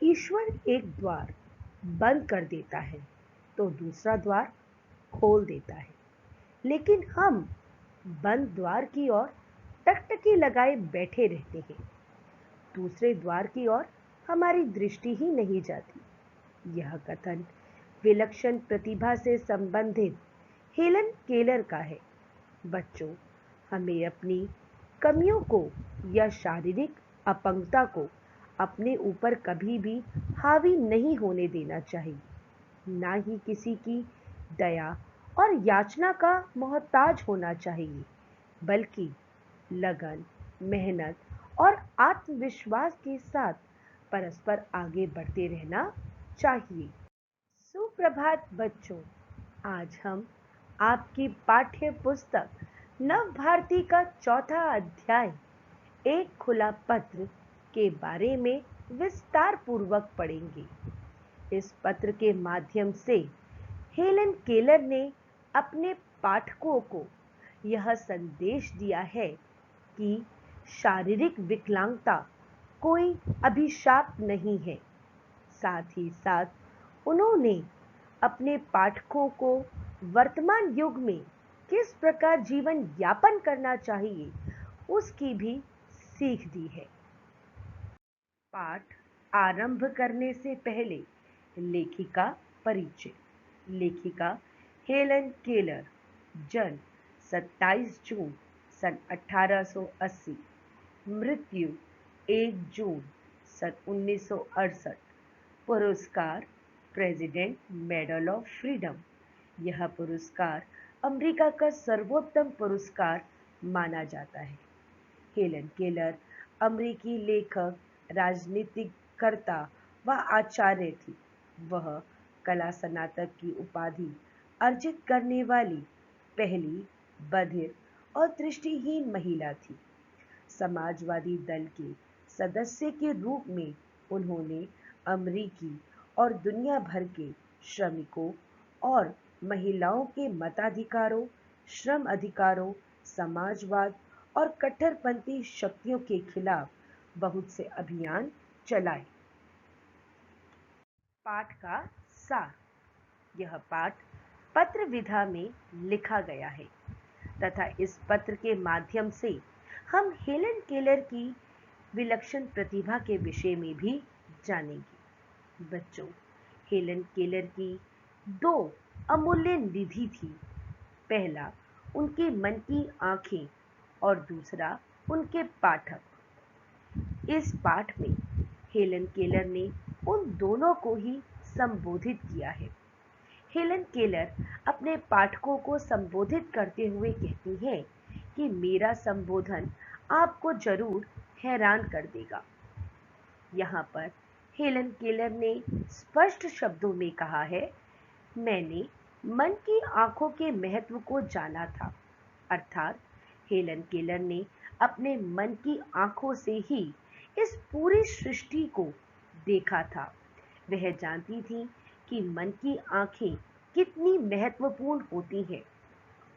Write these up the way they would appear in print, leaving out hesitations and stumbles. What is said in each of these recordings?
ईश्वर एक द्वार बंद कर देता है तो दूसरा द्वार खोल देता है, लेकिन हम बंद द्वार की ओर टकटकी लगाए बैठे रहते हैं। दूसरे द्वार की ओर हमारी दृष्टि ही नहीं जाती। यह कथन विलक्षण प्रतिभा से संबंधित हेलन केलर का है। बच्चों, हमें अपनी कमियों को या शारीरिक अपंगता को अपने ऊपर कभी भी हावी नहीं होने देना चाहिए। ना ही किसी की दया और याचना का मोहताज होना चाहिए, बल्कि लगन, मेहनत और आत्मविश्वास के साथ परस्पर आगे बढ़ते रहना चाहिए। सुप्रभात बच्चों, आज हम आपकी पाठ्य पुस्तक नव भारती का चौथा अध्याय एक खुला पत्र के बारे में विस्तार पूर्वक पढ़ेंगे। इस पत्र के माध्यम से हेलन केलर ने अपने पाठकों को यह संदेश दिया है कि शारीरिक विकलांगता कोई अभिशाप नहीं है। साथ ही साथ उन्होंने अपने पाठकों को वर्तमान युग में किस प्रकार जीवन यापन करना चाहिए उसकी भी सीख दी है। पाठ आरंभ करने से पहले लेखिका परिचय। लेखिका हेलन केलर, जन्म 27 जून सन 1880, मृत्यु 1 जून सन 1968, पुरस्कार प्रेसिडेंट मेडल ऑफ फ्रीडम। यह पुरस्कार अमेरिका का सर्वोत्तम पुरस्कार माना जाता है। हेलन केलर अमेरिकी लेखक, राजनीतिकर्ता व आचार्य थी। वह कला स्नातक की उपाधि अर्जित करने वाली पहली बधिर और दृष्टिहीन महिला थी। समाजवादी दल के सदस्य के रूप में उन्होंने अमेरिकी और दुनिया भर के श्रमिकों और महिलाओं के मताधिकारों, श्रम अधिकारों, समाजवाद और कट्टरपंथी शक्तियों के खिलाफ बहुत से अभियान चलाए। पाठ का सार। यह पाठ पत्र विधा में लिखा गया है तथा इस पत्र के माध्यम से हम हेलन केलर की विलक्षण प्रतिभा के विषय में भी जानेंगे। बच्चों, हेलन केलर की दो अमूल्य निधि थी। पहला उनके मन की आंखें और दूसरा उनके पाठक। इस पाठ में हेलन केलर ने उन दोनों को ही संबोधित किया है। हेलन केलर अपने पाठकों को संबोधित करते हुए कहती हैं कि मेरा संबोधन आपको जरूर हैरान कर देगा। यहाँ पर हेलन केलर ने स्पष्ट शब्दों में कहा है, मैंने मन की आंखों के महत्व को जाना था। अर्थात हेलन केलर ने अपने मन की आंखों से ही इस पूरी सृष्टि को देखा था। वह जानती थी कि मन की आंखें कितनी महत्वपूर्ण होती हैं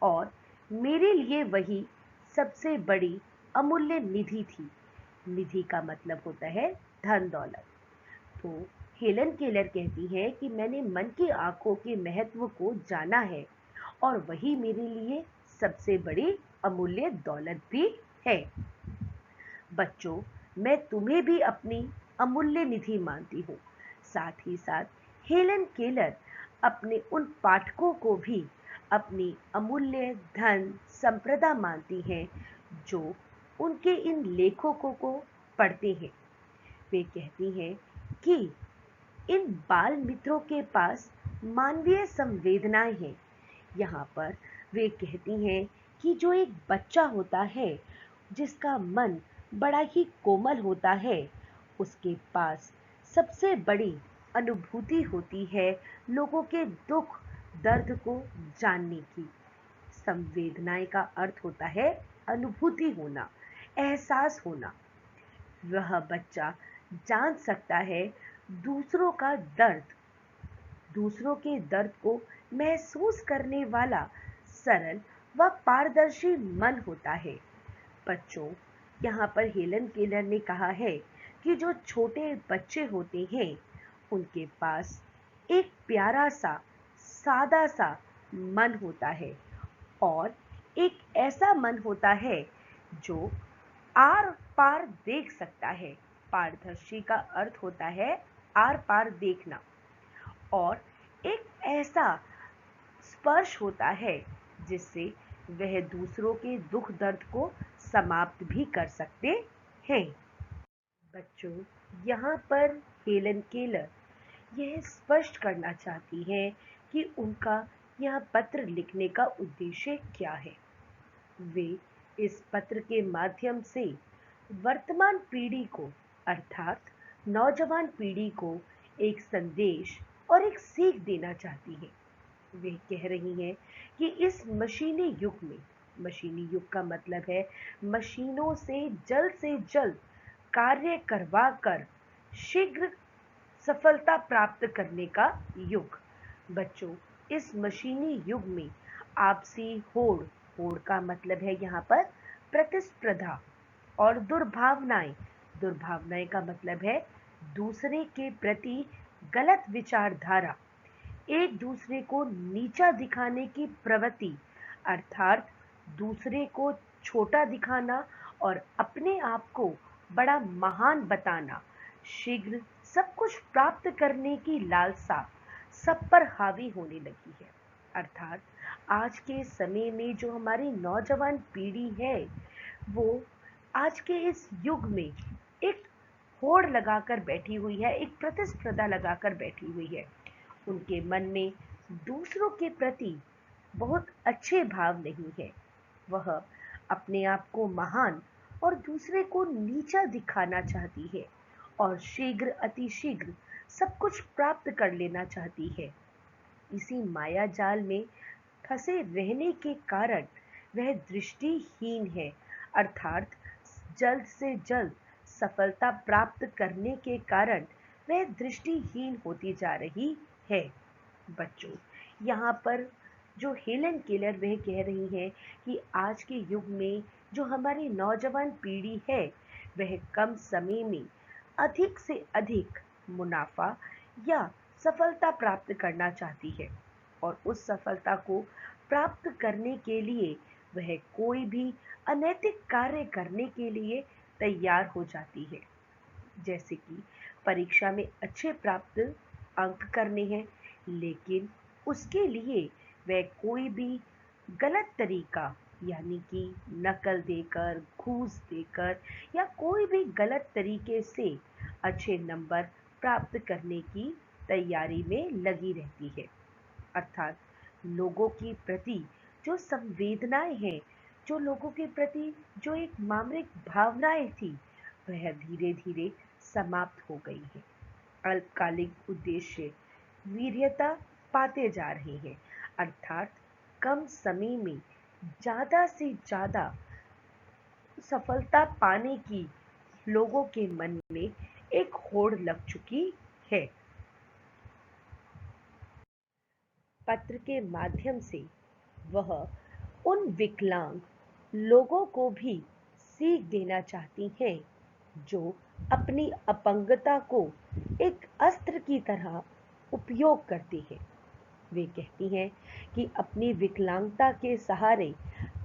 और मेरे लिए वही सबसे बड़ी अमूल्य निधि थी। निधि का मतलब होता है धन दौलत। तो हेलन केलर कहती है कि मैंने मन की आंखों के महत्व को जाना है और वही मेरे लिए सबसे बड़ी अमूल्य दौलत भी है। बच्चों, मैं तुम्हें भी अपनी अमूल्य निधि मानती हूँ। साथ ही साथ हेलन केलर अपने उन पाठकों को भी अपनी अमूल्य धन संपदा मानती हैं जो उनके इन लेखकों को पढ़ते हैं। वे कहती हैं कि इन बाल मित्रों के पास मानवीय संवेदनाएं हैं। यहाँ पर वे कहती हैं कि जो एक बच्चा होता है जिसका मन बड़ा ही कोमल होता है, उसके पास सबसे बड़ी अनुभूति होती है लोगों के दुख दर्द को जानने की। संवेदनाएं का अर्थ होता है अनुभूति होना, एहसास होना। वह बच्चा जान सकता है दूसरों का दर्द, दूसरों के दर्द को महसूस करने वाला सरल व पारदर्शी मन होता है। बच्चों, यहाँ पर हेलन केलर ने कहा है कि जो छोटे बच्चे होते हैं उनके पास एक प्यारा सा सादा सा मन होता है और एक ऐसा मन होता है जो आर पार देख सकता है। पारदर्शी का अर्थ होता है आर पार देखना। और एक ऐसा स्पर्श होता है जिससे वह दूसरों के दुख दर्द को समाप्त भी कर सकते हैं। बच्चों, यहाँ पर हेलन केलर यह स्पष्ट करना चाहती हैं कि उनका यह पत्र लिखने का उद्देश्य क्या है। वे इस पत्र के माध्यम से वर्तमान पीढ़ी को अर्थात नौजवान पीढ़ी को एक संदेश और एक सीख देना चाहती हैं। वे कह रही हैं कि इस मशीनी युग का मतलब है मशीनों से जल्द कार्य करवा कर शीघ्र सफलता प्राप्त करने का युग। बच्चों, इस मशीनी युग में आपसी होड़ होड़ का मतलब है यहाँ पर प्रतिस्पर्धा और दुर्भावनाएं का मतलब है दूसरे के प्रति गलत विचारधारा, एक दूसरे को नीचा दिखाने की प्रवृत्ति अर्थात दूसरे को छोटा दिखाना और अपने आप को बड़ा महान बताना, शीघ्र सब कुछ प्राप्त करने की लालसा सब पर हावी होने लगी है। अर्थात आज के समय में जो हमारी नौजवान पीढ़ी है वो आज के इस युग में एक होड़ लगाकर बैठी हुई है, एक प्रतिस्पर्धा लगाकर बैठी हुई है। उनके मन में दूसरों के प्रति बहुत अच्छे भाव नहीं है। वह अपने आप को महान और दूसरे को नीचा दिखाना चाहती है और अतिशीघ्र सब कुछ प्राप्त कर लेना चाहती है। इसी माया जाल में फंसे रहने के कारण वह दृष्टिहीन है अर्थात जल्द से जल्द सफलता प्राप्त करने के कारण वह दृष्टिहीन होती जा रही है। बच्चों, यहाँ पर जो हेलन केलर वह कह रही हैं कि आज के युग में जो हमारी नौजवान पीढ़ी है वह कम समय में अधिक से अधिक मुनाफा या सफलता प्राप्त करना चाहती है और उस सफलता को प्राप्त करने के लिए वह कोई भी अनैतिक कार्य करने के लिए तैयार हो जाती है। जैसे कि परीक्षा में अच्छे प्राप्त अंक करने हैं, लेकिन उसके लिए वह कोई भी गलत तरीका यानी कि नकल देकर, घूस देकर या कोई भी गलत तरीके से अच्छे नंबर प्राप्त करने की तैयारी में लगी रहती है। अर्थात लोगों के प्रति जो संवेदनाएं हैं, जो लोगों के प्रति जो एक मामरिक भावनाएं थी, वह धीरे धीरे समाप्त हो गई है। अल्पकालिक उद्देश्य वीर्यता पाते जा रहे हैं अर्थात कम समय में ज़्यादा से ज़्यादा सफलता पाने की लोगों के मन में एक होड़ लग चुकी है। पत्र के माध्यम से वह उन विकलांग लोगों को भी सीख देना चाहती हैं जो अपनी अपंगता को एक अस्त्र की तरह उपयोग करते हैं। वे कहती हैं कि अपनी विकलांगता के सहारे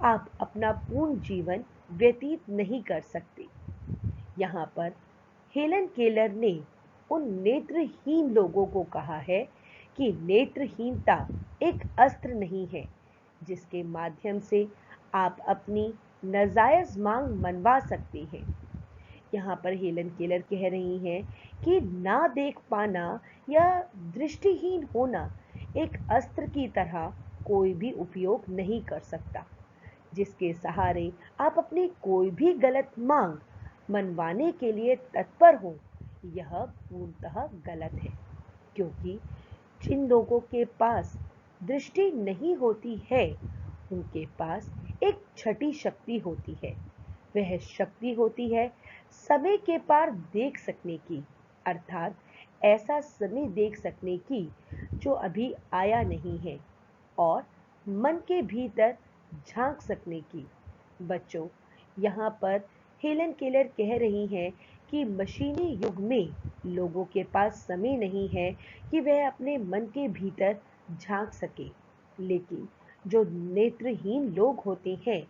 आप अपना पूर्ण जीवन व्यतीत नहीं कर सकते। यहाँ पर हेलन केलर ने उन नेत्रहीन लोगों को कहा है कि नेत्रहीनता एक अस्त्र नहीं है जिसके माध्यम से आप अपनी नाजायज मांग मनवा सकते हैं। यहाँ पर हेलन केलर कह रही हैं कि ना देख पाना या दृष्टिहीन होना एक अस्त्र की तरह कोई भी उपयोग नहीं कर सकता, जिसके सहारे आप अपनी कोई भी गलत मांग मनवाने के लिए तत्पर हो। यह पूर्णतः गलत है, क्योंकि जिन लोगों के पास दृष्टि नहीं होती है उनके पास एक छठी शक्ति होती है। वह शक्ति होती है समय के पार देख सकने की अर्थात ऐसा समय देख सकने की जो अभी आया नहीं है और मन के भीतर झांक सकने की। बच्चों, यहाँ पर हेलन केलर कह रही हैं कि मशीनी युग में लोगों के पास समय नहीं है कि वह अपने मन के भीतर झांक सके, लेकिन जो नेत्रहीन लोग होते हैं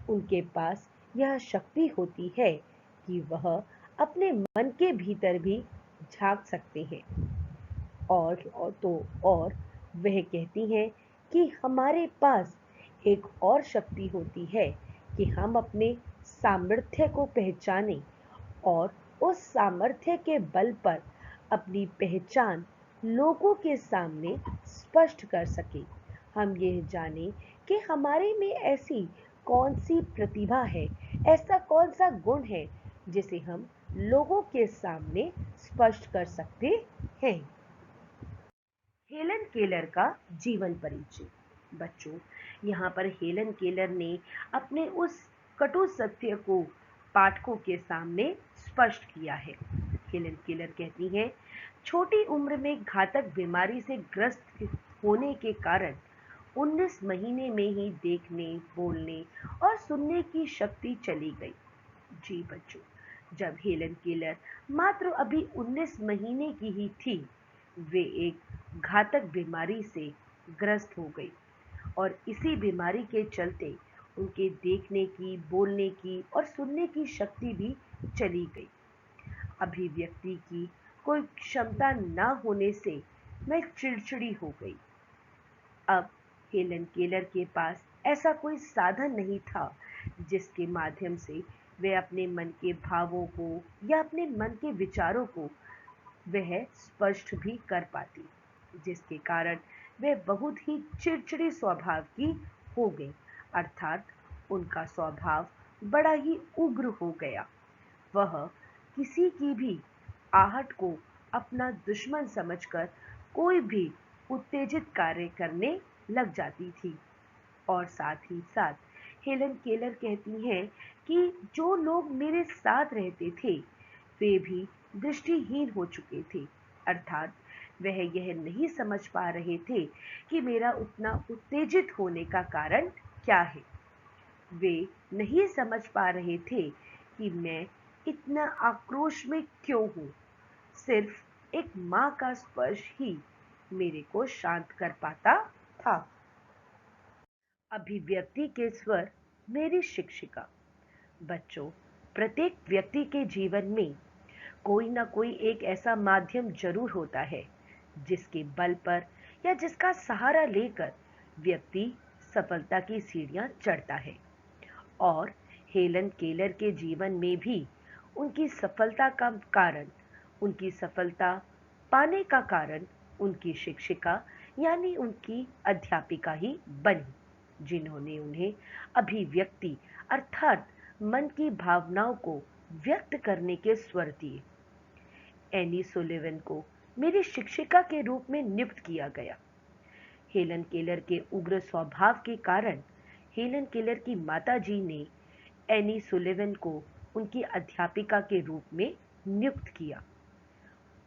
उनके पास यह शक्ति होती है कि वह अपने मन के भीतर भी झांक सकते हैं। और वह कहती हैं कि हमारे पास एक और शक्ति होती है कि हम अपने सामर्थ्य को पहचानें और उस सामर्थ्य के बल पर अपनी पहचान लोगों के सामने स्पष्ट कर सकें। हम यह जानें कि हमारे में ऐसी कौन सी प्रतिभा है, ऐसा कौन सा गुण है जिसे हम लोगों के सामने स्पष्ट कर सकते हैं। हेलन केलर का जीवन परिचय। बच्चों, यहाँ पर हेलन केलर ने अपने उस कटु सत्य को पाठकों के सामने स्पष्ट किया है। हेलन केलर कहती हैं, छोटी उम्र में घातक बीमारी से ग्रस्त होने के कारण 19 महीने में ही देखने, बोलने और सुनने की शक्ति चली गई। जी बच्चों, जब हेलन केलर मात्र अभी 19 महीने की ही थी, वे एक घातक बीमारी से ग्रस्त हो गई और इसी बीमारी के चलते उनके देखने की, बोलने की और सुनने की शक्ति भी चली गई। अभिव्यक्ति की कोई क्षमता न होने से मैं चिड़चिड़ी हो गई। अब हेलन केलर के पास ऐसा कोई साधन नहीं था जिसके माध्यम से वे अपने मन के भावों को या अपने मन के विचारों को वह स्पष्ट भी कर पाती, जिसके कारण वह बहुत ही चिड़चिड़ी स्वभाव की हो गई। अर्थात उनका स्वभाव बड़ा ही उग्र हो गया। वह किसी की भी आहट को अपना दुश्मन समझकर कोई भी उत्तेजित कार्य करने लग जाती थी। और साथ ही साथ हेलन केलर कहती हैं कि जो लोग मेरे साथ रहते थे वे भी दृष्टिहीन हो चुके थे। अर्थात वह यह नहीं समझ पा रहे थे कि मेरा उतना उत्तेजित होने का कारण क्या है। वे नहीं समझ पा रहे थे कि मैं इतना आक्रोश में क्यों हूँ। सिर्फ एक माँ का स्पर्श ही मेरे को शांत कर पाता था। अभिव्यक्ति के स्वर मेरी शिक्षिका। बच्चों, प्रत्येक व्यक्ति के जीवन में कोई ना कोई एक ऐसा माध्यम जरूर होता है जिसके बल पर या जिसका सहारा लेकर व्यक्ति सफलता की सीढ़ियां चढ़ता है। और हेलन केलर के जीवन में भी उनकी सफलता का कारण, उनकी सफलता पाने का कारण उनकी शिक्षिका यानी उनकी अध्यापिका ही बनी, जिन्होंने उन्हें अभिव्यक्ति अर्थात मन की भावनाओं को व्यक्त करने के स्वर दिए। एनी सुलिवन को मेरी शिक्षिका के रूप में नियुक्त किया गया। हेलन केलर के उग्र स्वभाव के कारण हेलन केलर की माताजी ने एनी सुलिवन को उनकी अध्यापिका के रूप में नियुक्त किया।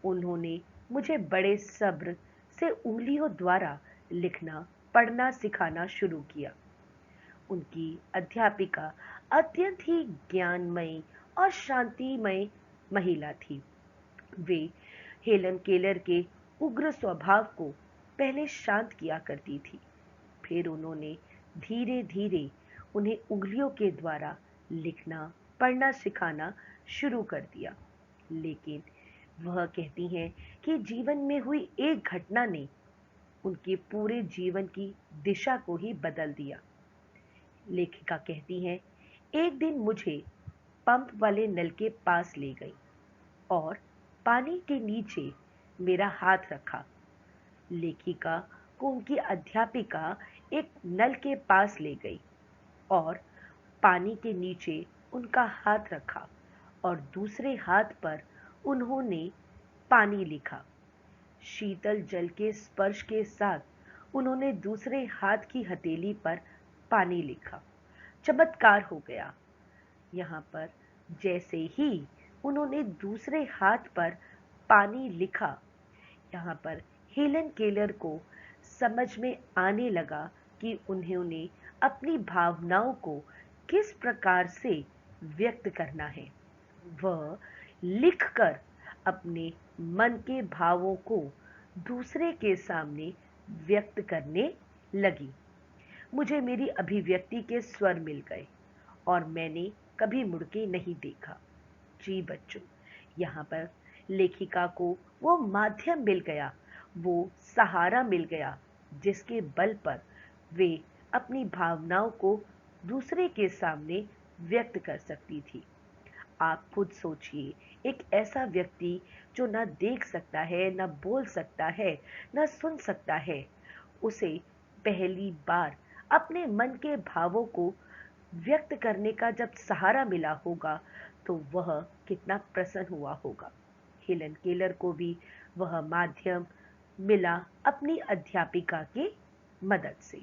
उन्होंने मुझे बड़े सब्र से उंगलियों द्वारा लिखना, पढ़ना सिखाना शुरू किया। उनकी अध्यापिका अत्यंत ही ज्ञानमयी और शांतिमय महिला थी। वे हेलन केलर के उग्र स्वभाव को पहले शांत किया करती थी, फिर उन्होंने धीरे धीरे उन्हें उंगलियों के द्वारा लिखना, पढ़ना सिखाना शुरू कर दिया। लेकिन वह कहती हैं कि जीवन में हुई एक घटना ने उनके पूरे जीवन की दिशा को ही बदल दिया। लेखिका कहती हैं, एक दिन मुझे पंप वाले नल के पास ले गई और पानी के नीचे मेरा हाथ रखा। लेखिका को उनकी अध्यापिका एक नल के पास ले गई और पानी के नीचे उनका हाथ रखा और दूसरे हाथ पर उन्होंने पानी लिखा। शीतल जल के स्पर्श के साथ उन्होंने दूसरे हाथ की हथेली पर पानी लिखा। चमत्कार हो गया। यहाँ पर जैसे ही उन्होंने दूसरे हाथ पर पानी लिखा, यहाँ पर हेलन केलर को समझ में आने लगा कि उन्होंने अपनी भावनाओं को किस प्रकार से व्यक्त करना है। वह लिखकर अपने मन के भावों को दूसरे के सामने व्यक्त करने लगी। मुझे मेरी अभिव्यक्ति के स्वर मिल गए और मैंने कभी मुड़ के नहीं देखा। जी बच्चों, यहाँ पर लेखिका को वो माध्यम मिल गया, वो सहारा मिल गया जिसके बल पर वे अपनी भावनाओं को दूसरे के सामने व्यक्त कर सकती थी। आप खुद सोचिए, एक ऐसा व्यक्ति जो ना देख सकता है, ना बोल सकता है, ना सुन सकता है, उसे पहली बार अपने मन के भावों को व्यक्त करने का जब सहारा मिला होगा, तो वह कितना प्रसन्न हुआ होगा। हेलन केलर को भी वह माध्यम मिला अपनी अध्यापिका की मदद से।